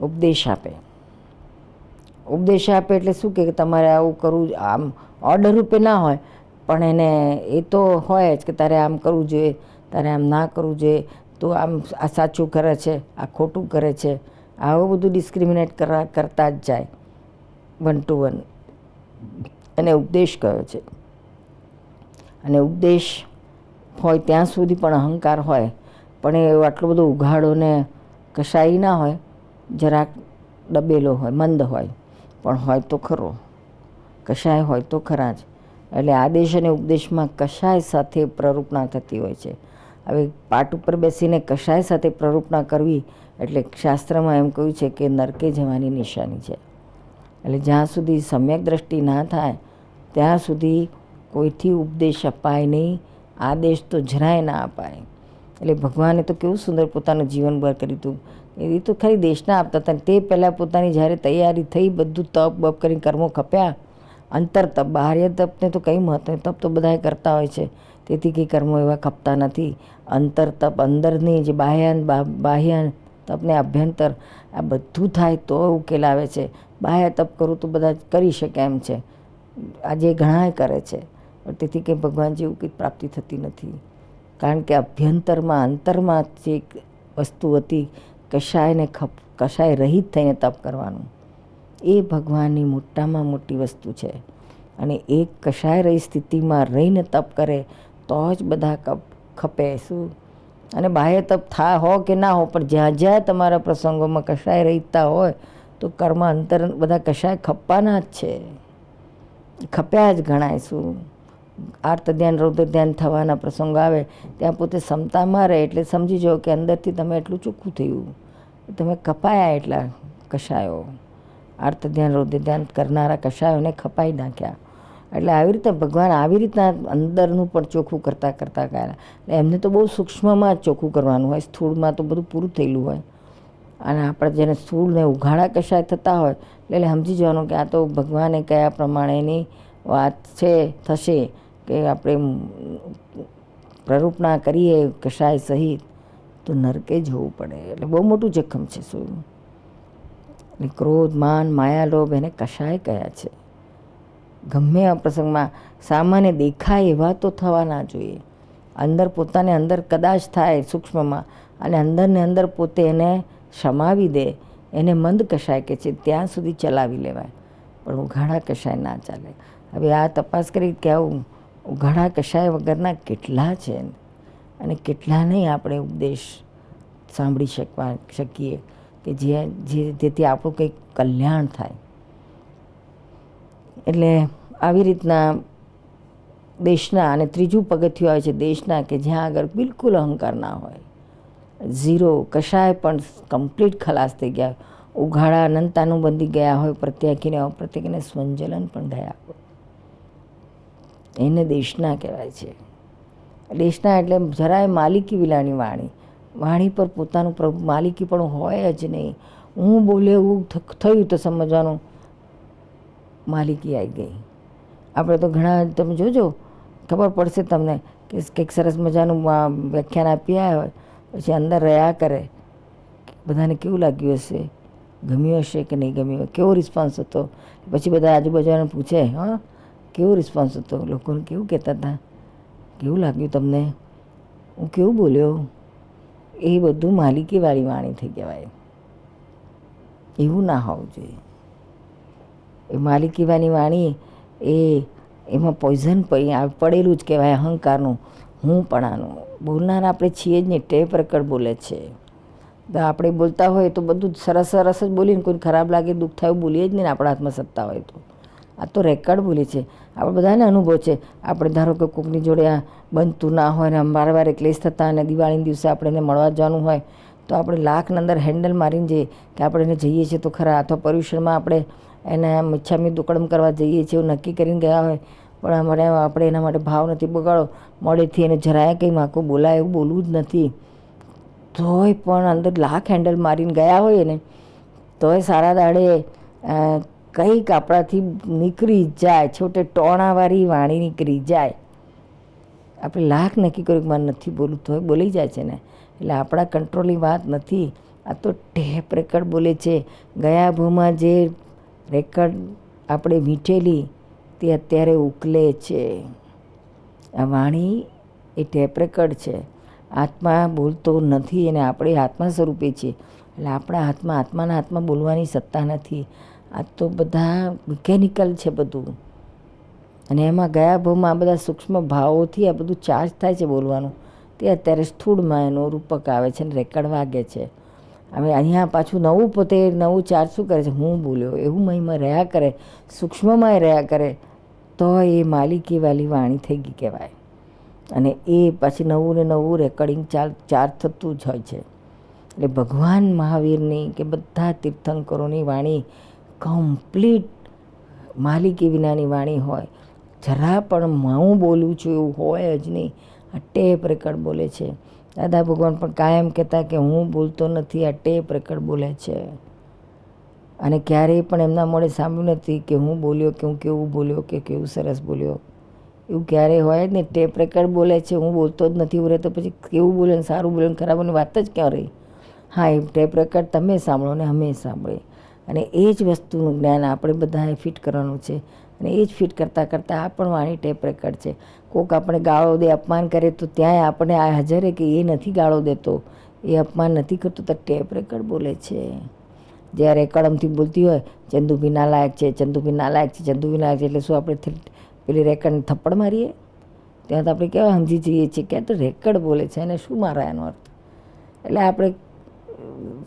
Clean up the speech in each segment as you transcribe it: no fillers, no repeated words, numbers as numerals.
ઉપદેશ આપે. ઉપદેશ આપે એટલે શું કે તમારે આવું કરવું, આમ ઓર્ડર રૂપે ના હોય પણ એને એ તો હોય જ કે તારે આમ કરવું જોઈએ, તારે આમ ના કરવું જોઈએ, તો આમ આ સાચું કરે છે, આ ખોટું કરે છે, આવું બધું ડિસ્ક્રિમિનેટ કરતા જ જાય 1 to 1. અને ઉપદેશ કયો છે. અને ઉપદેશ હોય ત્યાં સુધી પણ અહંકાર હોય, પણ એ આટલો બધો ઉઘાડો ને કશાઈ ના હોય, જરાક દબેલો હોય, મંદ હોય, પણ હોય તો ખરો, કશાય હોય તો ખરા જ. એટલે આદેશ અને ઉપદેશમાં કશાય સાથે પ્રરૂપણા થતી હોય છે. હવે પાટ ઉપર બેસીને કશાય સાથે પ્રરૂપણા કરવી એટલે શાસ્ત્રમાં એમ કહ્યું છે કે નરકે જવાની નિશાની છે. એટલે જ્યાં સુધી સમ્યક દ્રષ્ટિ ના થાય ત્યાં સુધી કોઈથી ઉપદેશ અપાય નહીં, આદેશ તો જરાય ના અપાય. એટલે ભગવાને તો કેવું સુંદર પોતાનું જીવન બહાર કર્યું હતું. એ તો ખાલી દેશના આપતા હતા. તે પહેલાં પોતાની જ્યારે તૈયારી થઈ, બધું તપ બપ કરીને કર્મો ખપ્યા, અંતર તપ, બાહ્ય તપને તો કંઈ મહત્વ, તપ તો બધાએ કરતા હોય છે, તેથી કંઈ કર્મો એવા ખપતા નથી. અંતર તપ, અંદરની જે બાહ્ય તપને અભ્યંતર, આ બધું થાય તો ઉકેલ આવે છે. બાહ્ય તપ કરું તો બધા કરી શકે એમ છે, આજે ઘણા કરે છે, તેથી કંઈ ભગવાન જેવું કંઈ પ્રાપ્તિ થતી નથી. કારણ કે અભ્યંતરમાં, અંતરમાં જે વસ્તુ હતી, કશાય રહિત થઈને તપ કરવાનું, એ ભગવાનની મોટામાં મોટી વસ્તુ છે. અને એક કશાય રહી સ્થિતિમાં રહીને તપ કરે તો જ બધા ખપે. શું? અને બાહ્ય તપ હો કે ના હો, પણ જ્યાં જ્યાં તમારા પ્રસંગોમાં કશાય રહીતા હોય તો કર્મ અંતર બધા કશાય ખપવાના જ છે, ખપ્યા જ ગણાય. શું? આર્ત ધ્યાન, રૌદ્ર ધ્યાન થવાના પ્રસંગો આવે ત્યાં પોતે ક્ષમતામાં રહે એટલે સમજી જાઓ કે અંદરથી તમે એટલું ચોખ્ખું થયું, તમે કપાયા. એટલા કશાયો, આર્ત ધ્યાન, રૌદ્ર ધ્યાન કરનારા કશાયોને ખપાઈ નાખ્યા. એટલે આવી રીતે ભગવાન આવી રીતના અંદરનું પણ ચોખ્ખું કરતાં ગયા. એમને તો બહુ સૂક્ષ્મમાં જ ચોખ્ખું કરવાનું હોય, સ્થૂળમાં તો બધું પૂરું થયેલું હોય. અને આપણે જેને સ્થૂળ ને ઉઘાડા કશાય થતા હોય એટલે સમજી જવાનું કે આ તો ભગવાને કયા પ્રમાણેની વાત છે, થશે કે આપણે પ્રરૂપણા કરીએ કશાય સહિત તો નરકે જવું પડે. એટલે બહુ મોટું જોખમ છે. શું? ક્રોધ, માન, માયા, લોભ એને કશાય કયા છે. ગમે આ પ્રસંગમાં સામાન્ય દેખાય એવા તો થવા ના જોઈએ. અંદર પોતાને અંદર કદાચ થાય સૂક્ષ્મમાં, અને અંદરને અંદર પોતે એને સમાવી દે, એને મંદ કશાય કે છે ત્યાં સુધી ચલાવી લેવાય, પણ ઉઘાડા કશાય ના ચાલે. હવે આ તપાસ કરી કે આવું ઉઘાડા કશાય વગરના કેટલા છે અને કેટલા નહીં આપણે ઉપદેશ સાંભળી શકીએ કે જેથી આપણું કંઈક કલ્યાણ થાય. એટલે આવી રીતના દેશના, અને ત્રીજું પગથિયું આવે છે દેશના, કે જ્યાં આગળ બિલકુલ અહંકાર ના હોય, ઝીરો, કશાય પણ કમ્પ્લીટ ખલાસ થઈ ગયા, ઉઘાડા અનંતાનું બંધી ગયા હોય, પ્રત્યાખીને અપ્રત્યાખીને સ્વંજલન પણ ગયા હોય, એને દેશના કહેવાય છે. દેશના એટલે જરાય માલિકી વિલાની વાણી પર પોતાનું માલિકી પણ હોય જ નહીં. હું બોલે એવું થયું તો સમજવાનું માલિકી આવી ગઈ. આપણે તો ઘણા, તમે જોજો ખબર પડશે તમને કે કંઈક સરસ મજાનું વ્યાખ્યાન આપી આવ્યા હોય, પછી અંદર રહ્યા કરે, બધાને કેવું લાગ્યું હશે, ગમ્યું હશે કે નહીં ગમ્યું હોય, કેવો રિસ્પોન્સ હતો. પછી બધા આજુબાજુને પૂછે, હા કેવો રિસ્પોન્સ હતો, લોકોને કેવું કહેતા હતા, કેવું લાગ્યું તમને, હું કેવું બોલ્યો. એ બધું માલિકીવાળી વાણી થઈ કહેવાય. એવું ના હોવું જોઈએ. એ માલિકીવાની વાણી એમાં પોઈઝન પડેલું જ કહેવાય, અહંકારનું, હું પણાનું. બોલનાર આપણે છીએ જ નહીં, ટેપ રેકર્ડ બોલે છે. તો આપણે બોલતા હોય તો બધું સરસ સરસ જ બોલીને, કોઈ ખરાબ લાગે, દુઃખ થાય બોલીએ જ નહીં. આપણા હાથમાં સત્તા હોય તો આ તો રેકર્ડ બોલે છે. આપણે બધાને અનુભવ છે. આપણે ધારો કે કોઈકની જોડે આ બનતું ના હોય ને વારે ક્લેશ થતા, અને દિવાળીના દિવસે આપણે એને મળવા જવાનું હોય તો આપણે લાખની અંદર હેન્ડલ મારીને જઈએ કે આપણે એને જઈએ છીએ તો ખરા. અથવા પર્યુષણમાં આપણે એને મિચ્છામી દુક્કડમ કરવા જઈએ છીએ એવું નક્કી કરીને ગયા હોય, પણ આપણે એના માટે ભાવ નથી બગાડો, મોડેથી એને જરાય કંઈ માકું બોલાય એવું બોલવું જ નથી. તોય પણ અંદર લાખ હેન્ડલ મારીને ગયા હોય ને તોય સારા દાડે કંઈક આપણાથી નીકળી જાય, છોટે ટોણાવાળી વાણી નીકળી જાય. આપણે લાખ નક્કી કર્યું કે મારે નથી બોલવું, તોય બોલી જાય છે ને. એટલે આપણા કંટ્રોલની વાત નથી. આ તો ટેપ રેકર્ડ બોલે છે. ગયા ભૂમાં જે રેકર્ડ આપણે વીંટેલી તે અત્યારે ઉકલે છે. આ વાણી એ ટેપ રેકર્ડ છે. આત્મા બોલતો નથી અને આપણે આત્મા સ્વરૂપે છીએ. એટલે આપણા હાથમાં આત્માના હાથમાં બોલવાની સત્તા નથી. આ તો બધા મિકેનિકલ છે બધું. અને એમાં ગયા ભાવમાં આ બધા સૂક્ષ્મ ભાવોથી આ બધું ચાર્જ થાય છે બોલવાનું. તે અત્યારે સ્થૂળમાં એનો રૂપક આવે છે અને રેકર્ડ વાગે છે. હવે અહીંયા પાછું નવું પોતે નવું ચાર્જ શું કરે છે? હું બોલ્યો એવું મહિમાં રહ્યા કરે, સૂક્ષ્મમાં રહ્યા કરે તો એ માલિકીવાળી વાણી થઈ ગઈ કહેવાય. અને એ પછી નવું ને નવું રેકોર્ડિંગ ચાર્જ થતું જ હોય છે. એટલે ભગવાન મહાવીરની કે બધા તીર્થંકરોની વાણી કમ્પ્લીટ માલિકી વિનાની વાણી હોય. જરા પણ હું બોલું છું એવું હોય જ નહીં. આ ટેપ રેકર્ડ બોલે છે. દાદા ભગવાન પણ કાયમ કહેતા કે હું બોલતો નથી, આ ટેપ રેકર્ડ બોલે છે. અને ક્યારેય પણ એમના મોઢે સાંભળ્યું નથી કે હું બોલ્યો કે હું કેવું બોલ્યો કે કેવું સરસ બોલ્યો. એવું ક્યારેય હોય જ નહીં. ટેપ રેકર્ડ બોલે છે, હું બોલતો જ નથી. એવું રહે તો પછી કેવું બોલે ને સારું બોલે ને ખરાબની વાત જ ક્યાં રહી? હા, એ ટેપ રેકર્ડ તમે સાંભળો ને અમે સાંભળીએ. અને એ જ વસ્તુનું જ્ઞાન આપણે બધાએ ફિટ કરવાનું છે. અને એ જ ફિટ કરતાં કરતાં આ પણ વાણી ટેપ રેકર્ડ છે. કોઈક આપણે ગાળો દે, અપમાન કરે તો ત્યાંય આપણે આ હાજર કે એ નથી ગાળો દેતો, એ અપમાન નથી કરતો, તો ટેપ રેકર્ડ બોલે છે. જ્યારે કળમથી બોલતી હોય ચંદુભી નાલાયક છે, ચંદુભી નાલાયક છે, ચંદુભી નાલાયક છે, એટલે શું આપણે પેલી રેકર્ડને થપ્પડ મારીએ? ત્યાં તો આપણે કેવા સમજી જઈએ છીએ કે તો રેકર્ડ બોલે છે એને શું મારા એનો અર્થ. એટલે આપણે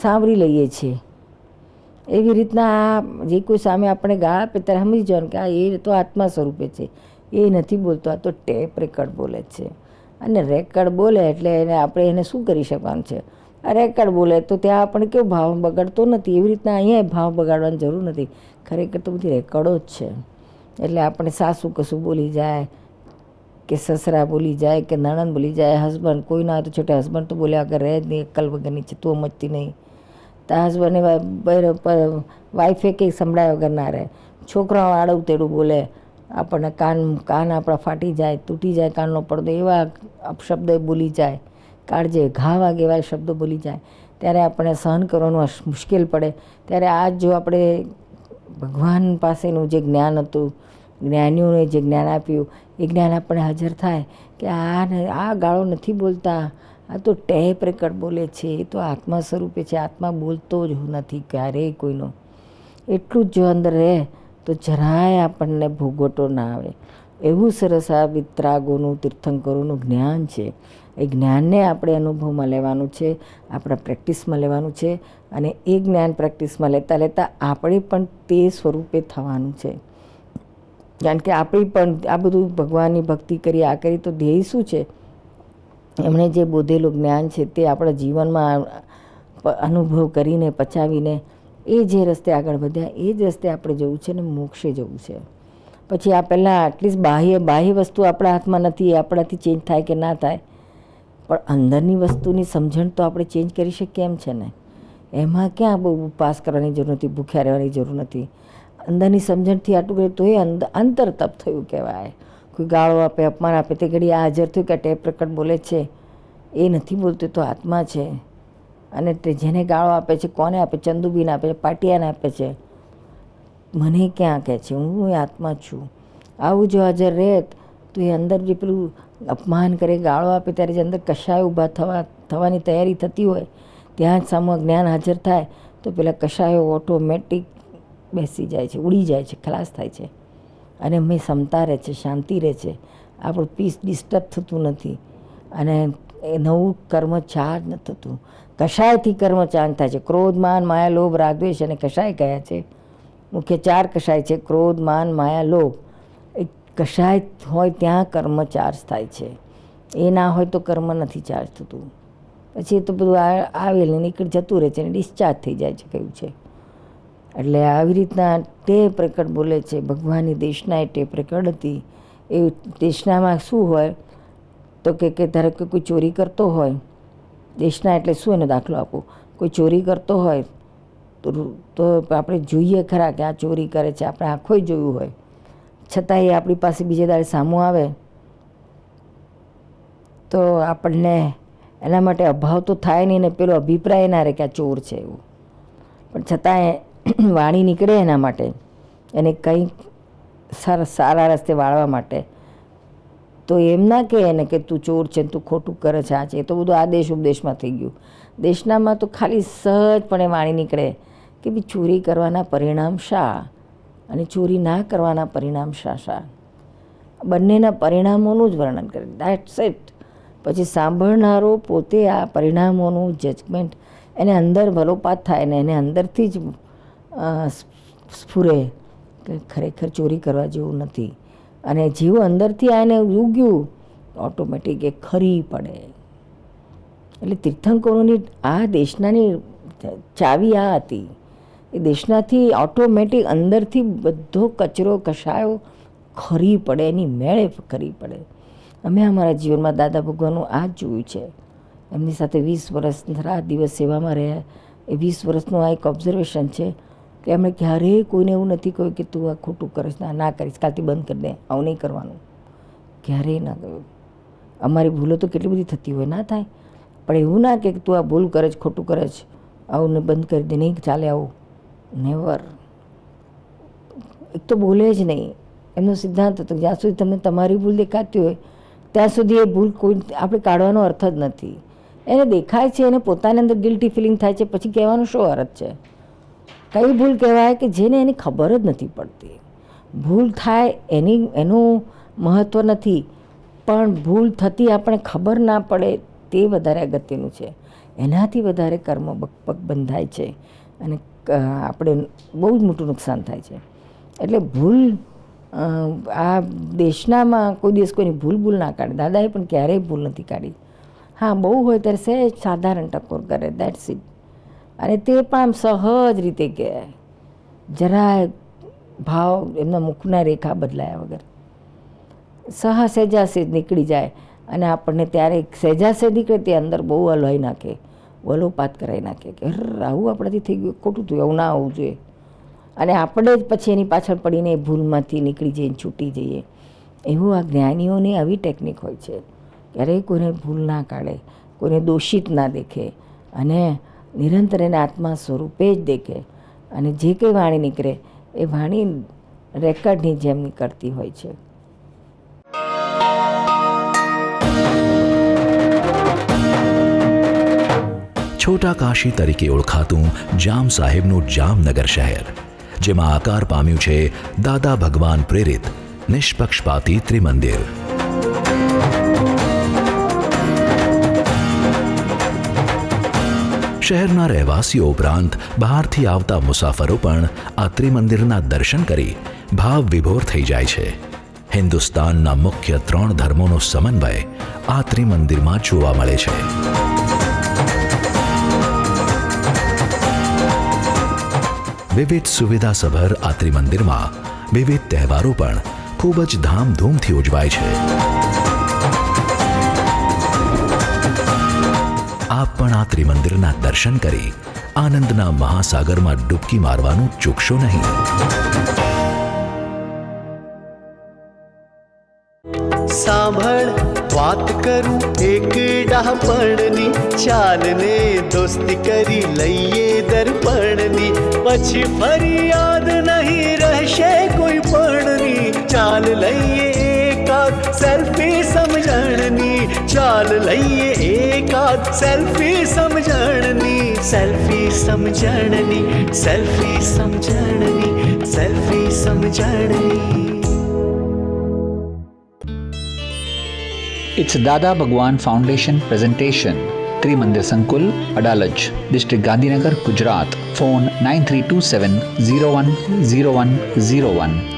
સાંભળી લઈએ છીએ. એવી રીતના આ જે કોઈ સામે આપણે ગાળ આપે ત્યારે સમજી જવાનું કે આ એ તો આત્મા સ્વરૂપે છે, એ નથી બોલતો, આ તો ટેપ રેકર્ડ બોલે છે. અને રેકર્ડ બોલે એટલે એને આપણે એને શું કરી શકવાનું છે? આ રેકર્ડ બોલે તો ત્યાં આપણે કેવો ભાવ બગાડતો નથી. એવી રીતના અહીંયા ભાવ બગાડવાની જરૂર નથી. ખરેખર તો બધી રેકર્ડો જ છે. એટલે આપણે સાસુ કશું બોલી જાય કે સસરા બોલી જાય કે નણંદ બોલી જાય, હસબન્ડ કોઈ ના હોય તો છોટા હસબન્ડ તો બોલ્યા વગર રહે જ નહીં, અક્કલ વગરની છે, તું સમજતી નહીં. તો હસબન્ડને વાઈફે કંઈ સંભળાય વગર ના રહે. છોકરાઓ આડું તેડું બોલે, આપણને કાન આપણા ફાટી જાય, તૂટી જાય કાનનો પડદો, એવા અપશબ્દો બોલી જાય, કાળજે ઘા વાગે એવા શબ્દો બોલી જાય. ત્યારે આપણે સહન કરવાનું મુશ્કેલ પડે. ત્યારે આજ જો આપણે ભગવાન પાસેનું જે જ્ઞાન હતું, જ્ઞાનીઓને જે જ્ઞાન આપ્યું, એ જ્ઞાન આપણે હાજર થાય કે આ ગાળો નથી બોલતા, આ તો ટેપ રેકર્ડ બોલે છે, એ તો આત્મા સ્વરૂપે છે, આત્મા બોલતો જ નથી ક્યારેય કોઈનો. એટલું જ જો અંદર રહે તો જરાય આપણને ભોગવટો ના આવે. એવું સરસ આ વિતરાગોનું તીર્થંકરોનું જ્ઞાન છે. એ જ્ઞાનને આપણે અનુભવમાં લેવાનું છે, આપણા પ્રેક્ટિસમાં લેવાનું છે. અને એ જ્ઞાન પ્રેક્ટિસમાં લેતાં લેતાં આપણે પણ તે સ્વરૂપે થવાનું છે. કારણ કે આપણે પણ આ બધું ભગવાનની ભક્તિ કરી, આ કરી તો ધ્યેય શું છે? એમણે જે બોધેલું જ્ઞાન છે તે આપણા જીવનમાં અનુભવ કરીને પચાવીને એ જે રસ્તે આગળ વધ્યા એ જ રસ્તે આપણે જવું છે ને મોક્ષે જવું છે. પછી આ પહેલાં એટલીસ્ટ બાહ્ય વસ્તુ આપણા હાથમાં નથી, એ આપણાથી ચેન્જ થાય કે ના થાય, પણ અંદરની વસ્તુની સમજણ તો આપણે ચેન્જ કરી શકીએ એમ છે ને. એમાં ક્યાં બહુ ઉપવાસ કરવાની જરૂર નથી, ભૂખ્યા રહેવાની જરૂર નથી. અંદરની સમજણથી આટલું કરે તો એ અંતર તપ થયું કહેવાય. કોઈ ગાળો આપે, અપમાન આપે, તે ઘડી આ હાજર થયું કે ટેપ રેકર્ડ બોલે છે, એ નથી બોલતો, તો આત્મા છે. અને જેને ગાળો આપે છે કોને આપે? ચંદુબીને આપે છે, પાટિયાને આપે છે. મને ક્યાં કહે છે? હું એ આત્મા છું. આવું જો હાજર રહે તો એ અંદર જે પેલું અપમાન કરે, ગાળો આપે, ત્યારે જે અંદર કશાય ઊભા થવાની તૈયારી થતી હોય ત્યાં જ સામું જ્ઞાન હાજર થાય તો પેલા કશાયો ઓટોમેટિક બેસી જાય છે, ઉડી જાય છે, ખલાસ થાય છે. અને મેં ક્ષમતા રહે છે, શાંતિ રહે છે, આપણું પીસ ડિસ્ટર્બ થતું નથી. અને એ નવું કર્મ ચાર્જ નથી થતું. કશાયથી કર્મ ચાર્જ થાય છે. ક્રોધ, માન, માયા, લોભ, રાગ, દ્વેષ અને કશાય કયા છે. મુખ્ય 4 કશાય છે: ક્રોધ, માન, માયા, લોભ. એ કશાય હોય ત્યાં કર્મ ચાર્જ થાય છે. એ ના હોય તો કર્મ નથી ચાર્જ થતું. પછી એ તો બધું આવેલું નીકળી જતું રહે છે અને ડિસ્ચાર્જ થઈ જાય છે કહ્યું છે. એટલે આવી રીતના ટેપ રેકર્ડ બોલે છે. ભગવાનની દેશના એ ટેપ રેકર્ડ હતી. એ દેશનામાં શું હોય તો કે ધારો કે કોઈ ચોરી કરતો હોય, દેશના એટલે શું એનો દાખલો આપો, કોઈ ચોરી કરતો હોય તો આપણે જોઈએ ખરા કે આ ચોરી કરે છે, આપણે આંખોય જોયું હોય, છતાં એ આપણી પાસે બીજે દાડે સામું આવે તો આપણને એના માટે અભાવ તો થાય નહીં ને પેલો અભિપ્રાય ના રહે કે આ ચોર છે એવું. પણ છતાંય વાણી નીકળે એના માટે, એને કંઈક સારા રસ્તે વાળવા માટે, તો એમ ના કહે એને કે તું ચોર છે, તું ખોટું કરે છે, આ છે. એ તો બધું આદેશ ઉપદેશમાં થઈ ગયું. દેશનામાં તો ખાલી સહજપણે વાણી નીકળે કે ભાઈ ચોરી કરવાના પરિણામ શા અને ચોરી ના કરવાના પરિણામ શા. બંનેના પરિણામોનું જ વર્ણન કરે. That's it. પછી સાંભળનારો પોતે આ પરિણામોનું જજમેન્ટ એને અંદર વલોપાત થાય ને એને અંદરથી જ સ્ફુરે કે ખરેખર ચોરી કરવા જેવું નથી. અને જેવું અંદરથી આને ઉગ્યું ઓટોમેટિક એ ખરી પડે. એટલે તીર્થંકરોની આ દેશનાની ચાવી આ હતી. એ દેશનાથી ઓટોમેટિક અંદરથી બધો કચરો કશાયો ખરી પડે, એની મેળે ખરી પડે. અમે અમારા જીવનમાં દાદા ભગવાનનું આ જ જોયું છે. એમની સાથે 20 વર્ષ રાત દિવસ સેવામાં રહ્યા. એ 20 વર્ષનું આ એક ઓબ્ઝર્વેશન છે કે એમણે ક્યારેય કોઈને એવું નથી કહ્યું કે તું આ ખોટું કરીશ, ના કરીશ, કાલથી બંધ કરી દે, આવું નહીં કરવાનું. ક્યારેય ના કહ્યું. અમારી ભૂલો તો કેટલી બધી થતી હોય, ના થાય, પણ એવું ના કે તું આ ભૂલ કરે છે, ખોટું કરે છે, આવું ને બંધ કરી દે, નહીં ચાલે આવું. નેવર. એક તો બોલે જ નહીં. એમનો સિદ્ધાંત હતો જ્યાં સુધી તમને તમારી ભૂલ દેખાતી હોય ત્યાં સુધી એ ભૂલ કોઈ આપણે કાઢવાનો અર્થ જ નથી. એને દેખાય છે, એને પોતાની અંદર ગિલ્ટી ફિલિંગ થાય છે, પછી કહેવાનો શું અર્થ છે? કઈ ભૂલ કહેવાય કે જેને એની ખબર જ નથી પડતી. ભૂલ થાય એનું મહત્ત્વ નથી, પણ ભૂલ થતી આપણે ખબર ના પડે તે વધારે અગત્યનું છે. એનાથી વધારે કર્મ બકબક બંધાય છે અને આપણે બહુ જ મોટું નુકસાન થાય છે. એટલે ભૂલ આ દેશનામાં કોઈ દિવસ કોઈની ભૂલ ના કાઢે. દાદાએ પણ ક્યારેય ભૂલ નથી કાઢી. હા, બહુ હોય ત્યારે સહેજ સાધારણ ટકોર કરે, દેટ્સ ઇટ. અને તે પણ આમ સહજ રીતે કહે, જરાય ભાવ એમના મુખના રેખા બદલાયા વગર સહેજાસેજ નીકળી જાય. અને આપણને ત્યારે સહેજાસેજ નીકળે તે અંદર બહુ હલવાઈ નાખે, વલોપાત કરાવી નાખે કે આવું આપણાથી થઈ ગયું, ખોટું થયું, આવું ના આવવું જોઈએ. અને આપણે જ પછી એની પાછળ પડીને એ ભૂલમાંથી નીકળી જઈએ, છૂટી જઈએ. એવું આ જ્ઞાનીઓની આવી ટેકનિક હોય છે. ક્યારેય કોઈને ભૂલ ના કાઢે, કોઈને દોષિત ના દેખે અને નિરંતર એને આત્મા સ્વરૂપે જ દેખે. અને જે કંઈ વાણી નીકળે એ વાણી રેકર્ડની જેમ નીકળતી હોય છે. છોટા કાશી તરીકે ઓળખાતું જામ સાહેબનું જામનગર શહેર, જેમાં આકાર પામ્યું છે દાદા ભગવાન પ્રેરિત નિષ્પક્ષપાતી ત્રિમંદિર. શહેરના રહેવાસીઓ ઉપરાંત બહારથી આવતા મુસાફરો પણ આ ત્રિમંદિરના દર્શન કરી ભાવ વિભોર થઈ જાય છે. હિન્દુસ્તાનના મુખ્ય 3 ધર્મોનો સમન્વય આ ત્રિમંદિરમાં જોવા મળે છે. વિવિધ સુવિધાસભર આ ત્રિમંદિરમાં વિવિધ તહેવારો પણ ખૂબ જ ધામધૂમથી ઉજવાય છે. આપ પણ આ ત્રિમંદિરના દર્શન કરી આનંદના મહાસાગરમાં ડૂબકી મારવાનું ચૂકશો નહીં. સાંભળ વાત કરું એક ડાપણની, ચાલને દોસ્તી કરી લઈએ દર્પણની, પછી ફરિયાદ નહીં રહેશે કોઈ પણની. ચાલ લઈએ એકાદ સેલ્ફી સમજણની, ચાલ લઈએ એકાદ સેલ્ફી સમજણની, સેલ્ફી સમજણની, સેલ્ફી સમજણની, સેલ્ફી સમજણની. It's Dada Bhagwan Foundation presentation. Trimandir Sankul, Adalaj, District Gandhinagar, Gujarat. Phone 9327 010101.